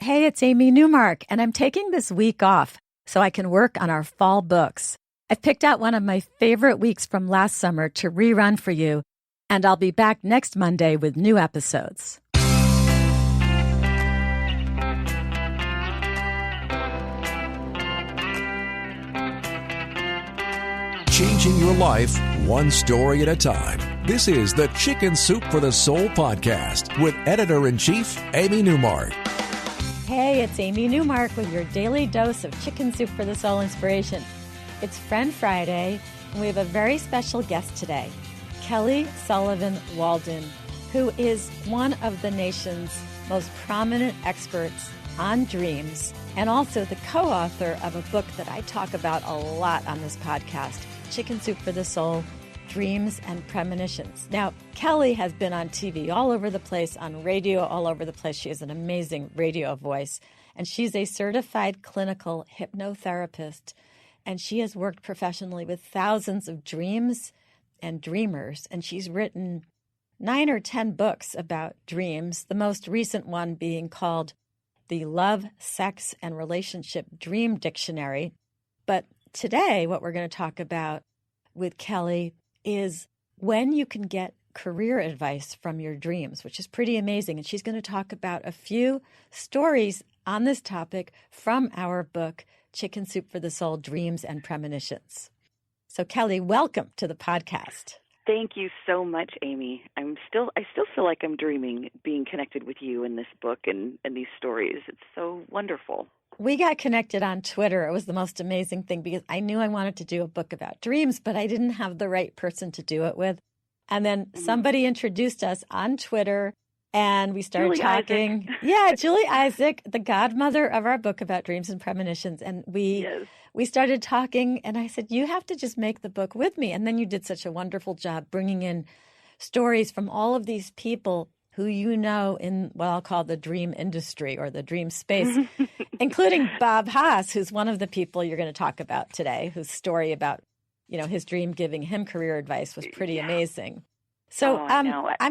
Hey, it's Amy Newmark, and I'm taking this week off so I can work on our fall books. I've picked out one of my favorite weeks from last summer to rerun for you, and I'll be back next Monday with new episodes. Changing your life one story at a time. This is the Chicken Soup for the Soul podcast with Editor-in-Chief Amy Newmark. Hey, it's Amy Newmark with your daily dose of Chicken Soup for the Soul inspiration. It's Friend Friday, and we have a very special guest today, Kelly Sullivan Walden, who is one of the nation's most prominent experts on dreams and also the co-author of a book that I talk about a lot on this podcast, Chicken Soup for the Soul, Dreams and Premonitions. Now, Kelly has been on TV all over the place, on radio all over the place. She has an amazing radio voice, and she's a certified clinical hypnotherapist, and she has worked professionally with thousands of dreams and dreamers, and she's written 9 or 10 books about dreams, the most recent one being called the Love, Sex, and Relationship Dream Dictionary. But today, what we're going to talk about with Kelly is when you can get career advice from your dreams, which is pretty amazing. And she's going to talk about a few stories on this topic from our book, Chicken Soup for the Soul, Dreams and Premonitions. So Kelly, welcome to the podcast. Thank you so much, Amy. I still feel like I'm dreaming being connected with you in this book and these stories. It's so wonderful. We got connected on Twitter. It was the most amazing thing because I knew I wanted to do a book about dreams, but I didn't have the right person to do it with. And then somebody introduced us on Twitter and we started Julie talking. Isaac. Yeah, Julie Isaac, the godmother of our book about dreams and premonitions. And we started talking and I said, you have to just make the book with me. And then you did such a wonderful job bringing in stories from all of these people who you know in what I'll call the dream industry or the dream space, including Bob Haas, who's one of the people you're going to talk about today, whose story about, his dream giving him career advice was pretty amazing. So I'm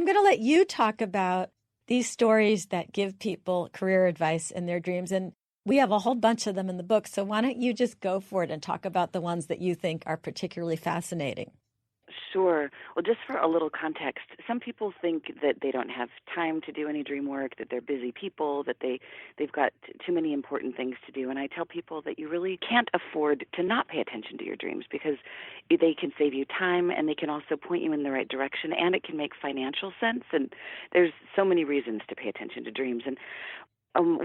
going to let you talk about these stories that give people career advice in their dreams. And we have a whole bunch of them in the book. So why don't you just go for it and talk about the ones that you think are particularly fascinating? Sure. Well, just for a little context, some people think that they don't have time to do any dream work, that they're busy people, that they've got too many important things to do. And I tell people that you really can't afford to not pay attention to your dreams because they can save you time and they can also point you in the right direction and it can make financial sense. And there's so many reasons to pay attention to dreams. And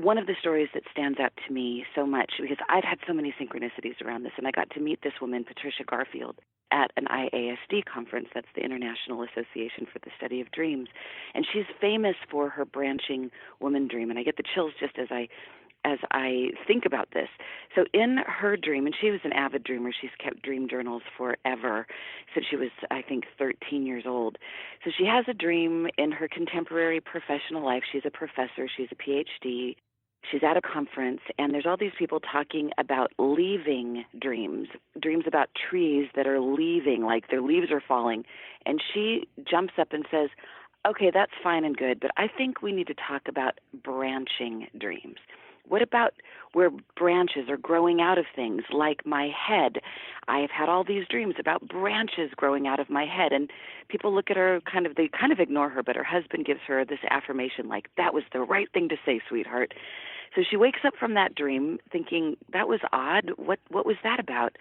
one of the stories that stands out to me so much, because I've had so many synchronicities around this, and I got to meet this woman, Patricia Garfield, at an IASD conference. That's the International Association for the Study of Dreams. And she's famous for her branching woman dream. And I get the chills just as I think about this. So in her dream, and she was an avid dreamer, she's kept dream journals forever since she was, I think, 13 years old. So she has a dream in her contemporary professional life. She's a professor. She's a PhD. She's at a conference, and there's all these people talking about leaving dreams about trees that are leaving, like their leaves are falling. And she jumps up and says, okay, that's fine and good, but I think we need to talk about branching dreams. What about where branches are growing out of things, like my head? I have had all these dreams about branches growing out of my head, and people look at her, they kind of ignore her, but her husband gives her this affirmation like, that was the right thing to say, sweetheart. So she wakes up from that dream thinking, that was odd. What was that about?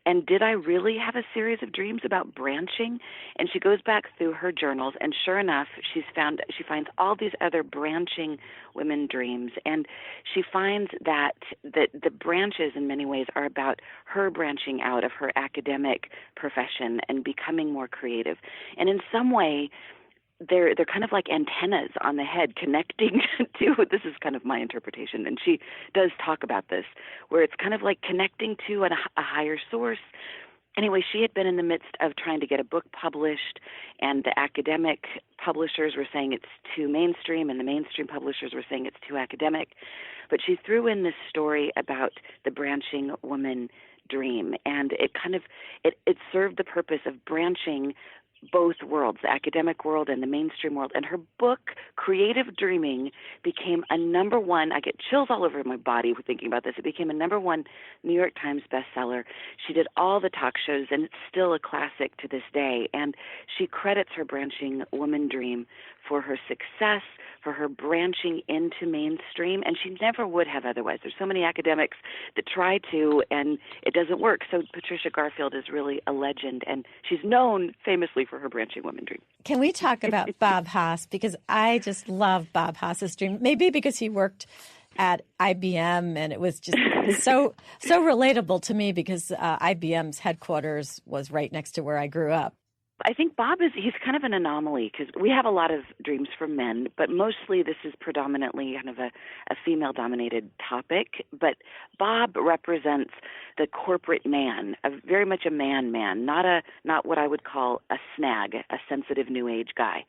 And did I really have a series of dreams about branching? And she goes back through her journals, and sure enough, she finds all these other branching women dreams. And she finds that the branches in many ways are about her branching out of her academic profession and becoming more creative. And in some way, they're kind of like antennas on the head connecting to, this is kind of my interpretation, and she does talk about this, where it's kind of like connecting to a higher source. Anyway, she had been in the midst of trying to get a book published, and the academic publishers were saying it's too mainstream, and the mainstream publishers were saying it's too academic. But she threw in this story about the branching woman dream, and it served the purpose of branching both worlds, the academic world and the mainstream world. And her book, Creative Dreaming, became a number one. I get chills all over my body thinking about this. It became a number one New York Times bestseller. She did all the talk shows, and it's still a classic to this day. And she credits her branching woman dream for her success, for her branching into mainstream, and she never would have otherwise. There's so many academics that try to, and it doesn't work. So Patricia Garfield is really a legend, and she's known famously for her branching woman dream. Can we talk about Bob Haas? Because I just love Bob Haas's dream. Maybe because he worked at IBM, and it was just so relatable to me because IBM's headquarters was right next to where I grew up. I think he's kind of an anomaly because we have a lot of dreams for men, but mostly this is predominantly kind of a female-dominated topic. But Bob represents the corporate man, very much a man, not what I would call a snag, a sensitive new age guy.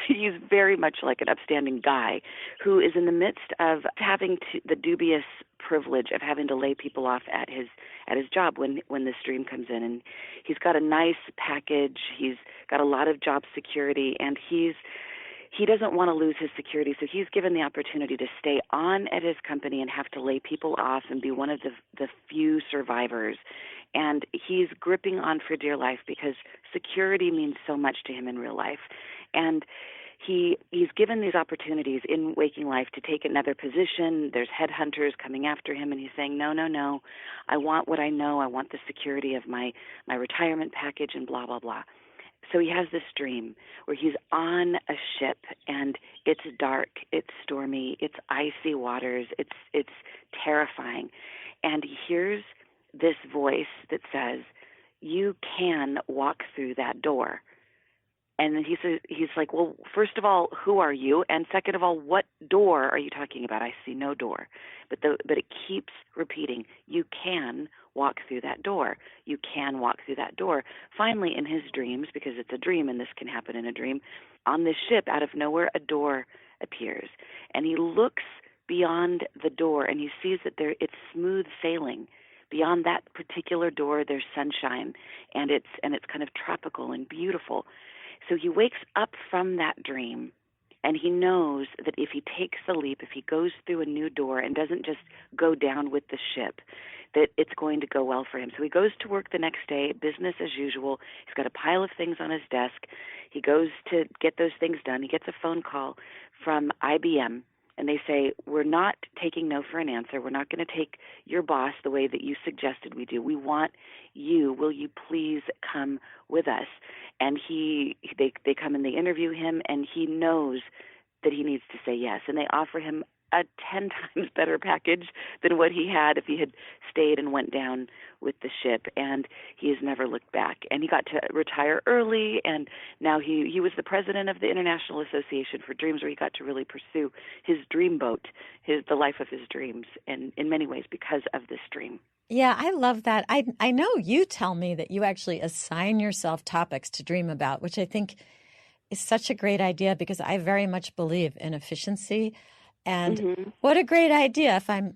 He's very much like an upstanding guy who is in the midst of having the dubious privilege of having to lay people off at his job when this dream comes in, and he's got a nice package, he's got a lot of job security, and he doesn't want to lose his security, so he's given the opportunity to stay on at his company and have to lay people off and be one of the few survivors. And he's gripping on for dear life because security means so much to him in real life. And he's given these opportunities in waking life to take another position. There's headhunters coming after him, and he's saying, no, I want what I know. I want the security of my retirement package and blah, blah, blah. So he has this dream where he's on a ship, and it's dark, it's stormy, it's icy waters, it's terrifying. And he hears this voice that says, you can walk through that door. And then he's like, well, first of all, who are you? And second of all, what door are you talking about? I see no door. But it keeps repeating, you can walk through that door. You can walk through that door. Finally, in his dreams, because it's a dream and this can happen in a dream, on this ship, out of nowhere, a door appears. And he looks beyond the door and he sees that it's smooth sailing. Beyond that particular door, there's sunshine, and it's kind of tropical and beautiful. So he wakes up from that dream, and he knows that if he takes the leap, if he goes through a new door and doesn't just go down with the ship, that it's going to go well for him. So he goes to work the next day, business as usual. He's got a pile of things on his desk. He goes to get those things done. He gets a phone call from IBM, and they say, we're not taking no for an answer. We're not going to take your boss the way that you suggested we do. We want you. Will you please come with us? And they come and they interview him, and he knows that he needs to say yes. And they offer him a 10 times better package than what he had if he had stayed and went down with the ship. And he has never looked back. And he got to retire early, and now he was the president of the International Association for Dreams, where he got to really pursue his dream boat, the life of his dreams, and in many ways because of this dream. Yeah, I love that. I know you tell me that you actually assign yourself topics to dream about, which I think is such a great idea because I very much believe in efficiency. And what a great idea. If I'm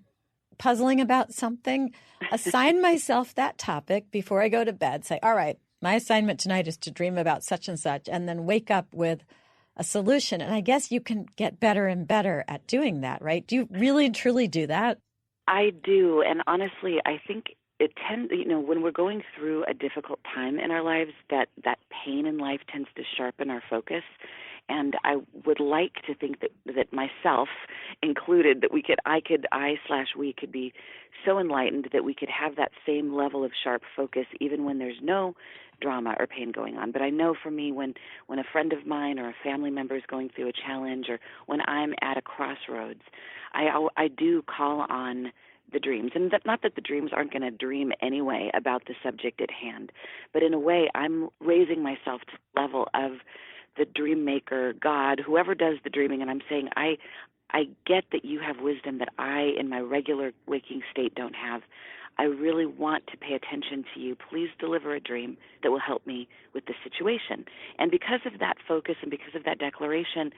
puzzling about something, assign myself that topic before I go to bed. Say, all right, my assignment tonight is to dream about such and such, and then wake up with a solution. And I guess you can get better and better at doing that, right? Do you really truly do that? I do. And honestly, I think when we're going through a difficult time in our lives, that pain in life tends to sharpen our focus. And I would like to think that myself included, that we could be so enlightened that we could have that same level of sharp focus even when there's no drama or pain going on. But I know for me, when a friend of mine or a family member is going through a challenge, or when I'm at a crossroads, I do call on the dreams. And not that the dreams aren't going to dream anyway about the subject at hand, but in a way I'm raising myself to the level of the dream maker, God, whoever does the dreaming, and I'm saying, I get that you have wisdom that I, in my regular waking state, don't have. I really want to pay attention to you. Please deliver a dream that will help me with the situation. And because of that focus and because of that declaration,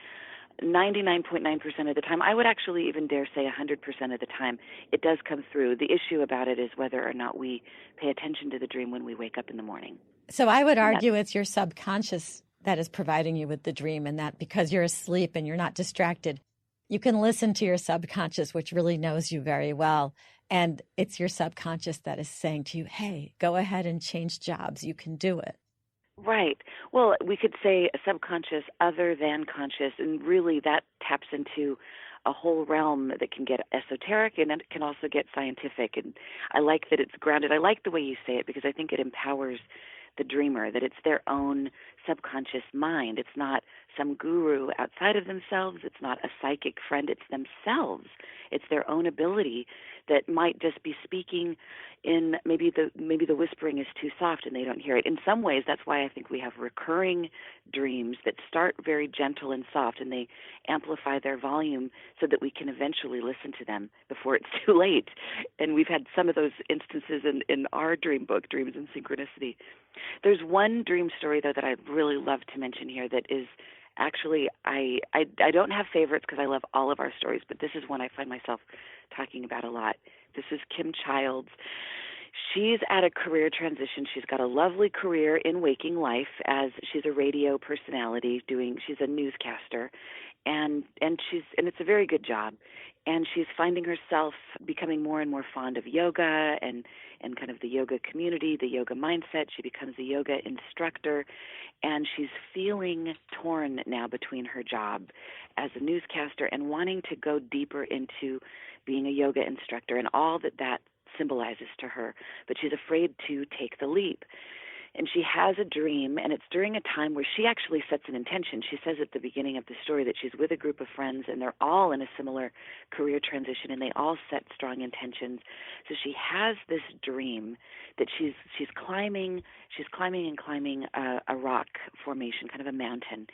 99.9% of the time, I would actually even dare say 100% of the time, it does come through. The issue about it is whether or not we pay attention to the dream when we wake up in the morning. So I would argue it's your subconscious that is providing you with the dream, and that because you're asleep and you're not distracted, you can listen to your subconscious, which really knows you very well. And it's your subconscious that is saying to you, hey, go ahead and change jobs. You can do it. Right. Well, we could say a subconscious other than conscious, and really that taps into a whole realm that can get esoteric and it can also get scientific. And I like that it's grounded. I like the way you say it because I think it empowers the dreamer, that it's their own subconscious mind. It's not some guru outside of themselves. It's not a psychic friend. It's themselves. It's their own ability that might just be speaking in maybe the whispering is too soft and they don't hear it. In some ways, that's why I think we have recurring dreams that start very gentle and soft, and they amplify their volume so that we can eventually listen to them before it's too late. And we've had some of those instances in our dream book, Dreams and Synchronicity. There's one dream story, though, that I'd really love to mention here that is actually, I don't have favorites because I love all of our stories, but this is one I find myself talking about a lot. This is Kim Childs. She's at a career transition. She's got a lovely career in waking life as she's a radio personality she's a newscaster, and it's a very good job. And she's finding herself becoming more and more fond of yoga and kind of the yoga community, the yoga mindset. She becomes a yoga instructor, and she's feeling torn now between her job as a newscaster and wanting to go deeper into being a yoga instructor and all that symbolizes to her. But she's afraid to take the leap. And she has a dream, and it's during a time where she actually sets an intention. She says at the beginning of the story that she's with a group of friends, and they're all in a similar career transition, and they all set strong intentions. So she has this dream that she's climbing a rock formation, kind of a mountain.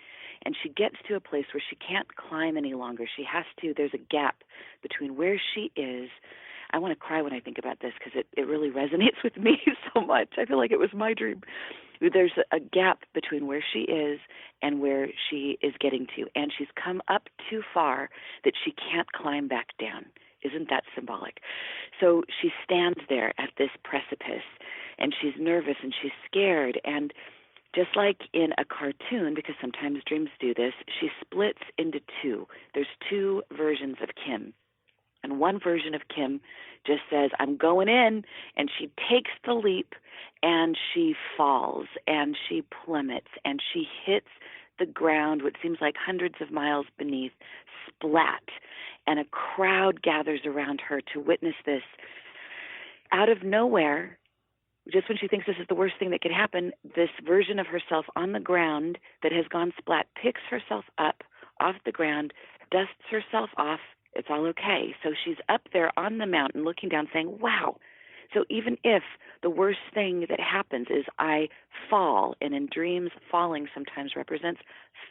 And she gets to a place where she can't climb any longer. There's a gap between where she is. I want to cry when I think about this because it really resonates with me so much. I feel like it was my dream. There's a gap between where she is and where she is getting to, and she's come up too far that she can't climb back down. Isn't that symbolic? So she stands there at this precipice, and she's nervous and she's scared, and just like in a cartoon, because sometimes dreams do this, she splits into two. There's two versions of Kim. And one version of Kim just says, I'm going in, and she takes the leap, and she falls, and she plummets, and she hits the ground, what seems like hundreds of miles beneath, splat, and a crowd gathers around her to witness this. Out of nowhere, just when she thinks this is the worst thing that could happen, this version of herself on the ground that has gone splat picks herself up off the ground, dusts herself off. It's all okay. So she's up there on the mountain looking down saying, wow. So even if the worst thing that happens is I fall, and in dreams falling sometimes represents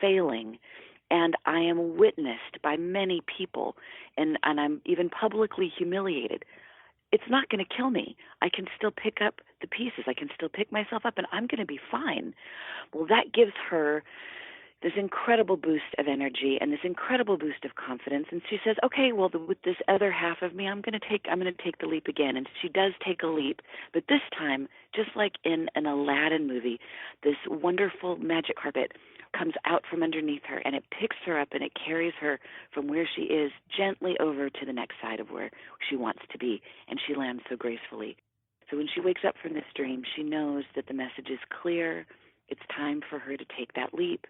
failing, and I am witnessed by many people, and I'm even publicly humiliated, it's not going to kill me. I can still pick up the pieces. I can still pick myself up, and I'm going to be fine. Well, that gives her this incredible boost of energy and this incredible boost of confidence. And she says, okay, well, with this other half of me, I'm going to take the leap again. And she does take a leap. But this time, just like in an Aladdin movie, this wonderful magic carpet comes out from underneath her, and it picks her up, and it carries her from where she is gently over to the next side of where she wants to be. And she lands so gracefully. So when she wakes up from this dream, she knows that the message is clear. It's time for her to take that leap.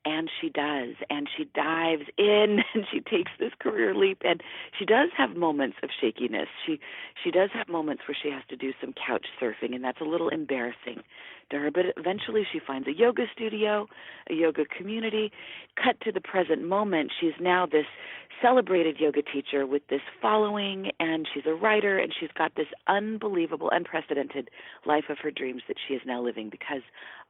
And she does, and she dives in, and she takes this career leap, and she does have moments of shakiness. She does have moments where she has to do some couch surfing, and that's a little embarrassing to her, but eventually she finds a yoga studio, a yoga community. Cut to the present moment, she's now this celebrated yoga teacher with this following, and she's a writer, and she's got this unbelievable, unprecedented life of her dreams that she is now living because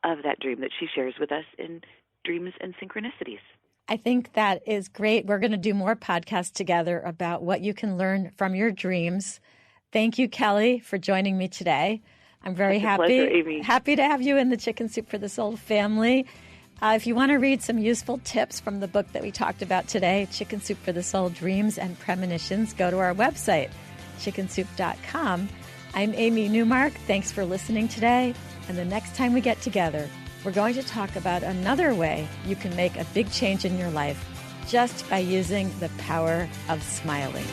of that dream that she shares with us in Dreams and Synchronicities. I think that is great. We're going to do more podcasts together about what you can learn from your dreams. Thank you, Kelly, for joining me today. I'm very pleasure, Amy. Happy to have you in the Chicken Soup for the Soul family. If you want to read some useful tips from the book that we talked about today, Chicken Soup for the Soul, Dreams and Premonitions, go to our website, chickensoup.com. I'm Amy Newmark. Thanks for listening today. And the next time we get together, we're going to talk about another way you can make a big change in your life just by using the power of smiling.